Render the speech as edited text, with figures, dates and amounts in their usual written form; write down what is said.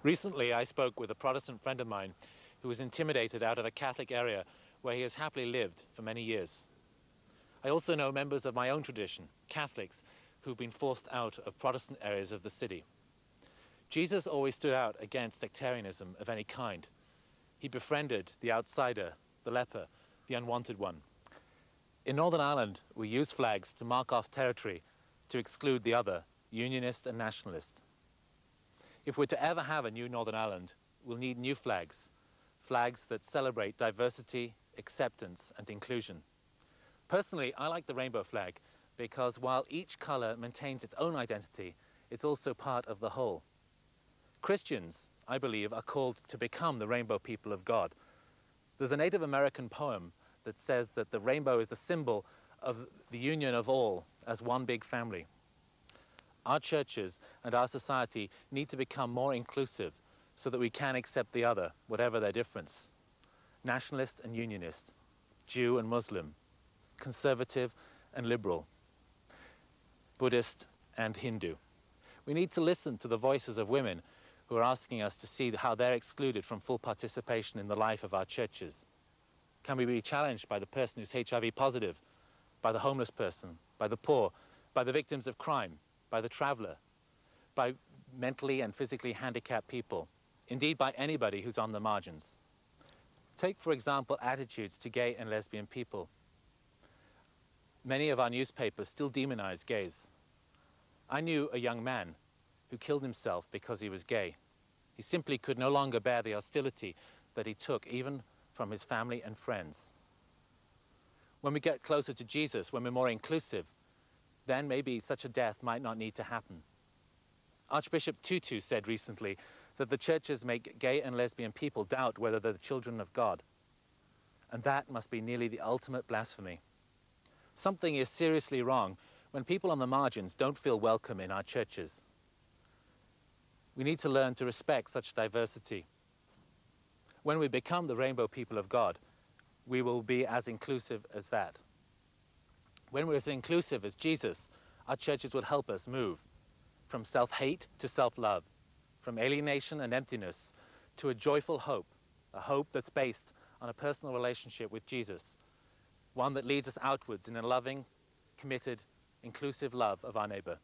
Recently, I spoke with a Protestant friend of mine who was intimidated out of a Catholic area where he has happily lived for many years. I also know members of my own tradition, Catholics, who've been forced out of Protestant areas of the city. Jesus always stood out against sectarianism of any kind. He befriended the outsider, the leper, the unwanted one. In Northern Ireland, we use flags to mark off territory, to exclude the other, unionist and nationalist. If we're to ever have a new Northern Ireland, we'll need new flags, flags that celebrate diversity, acceptance and inclusion. Personally, I like the rainbow flag because while each colour maintains its own identity, it's also part of the whole. Christians, I believe, are called to become the rainbow people of God. There's a Native American poem that says that the rainbow is the symbol of the union of all as one big family. Our churches and our society need to become more inclusive so that we can accept the other, whatever their difference. Nationalist and unionist, Jew and Muslim, conservative and liberal, Buddhist and Hindu. We need to listen to the voices of women who are asking us to see how they're excluded from full participation in the life of our churches. Can we be challenged by the person who's HIV positive, by the homeless person, by the poor, by the victims of crime, by the traveller, by mentally and physically handicapped people, indeed by anybody who's on the margins? Take, for example, attitudes to gay and lesbian people. Many of our newspapers still demonize gays. I knew a young man who killed himself because he was gay. He simply could no longer bear the hostility that he took, even from his family and friends. When we get closer to Jesus, when we're more inclusive, then maybe such a death might not need to happen. Archbishop Tutu said recently that the churches make gay and lesbian people doubt whether they're the children of God. And that must be nearly the ultimate blasphemy. Something is seriously wrong when people on the margins don't feel welcome in our churches. We need to learn to respect such diversity. When we become the rainbow people of God, we will be as inclusive as that. When we're as inclusive as Jesus, our churches will help us move from self-hate to self-love, from alienation and emptiness to a joyful hope, a hope that's based on a personal relationship with Jesus, one that leads us outwards in a loving, committed, inclusive love of our neighbour.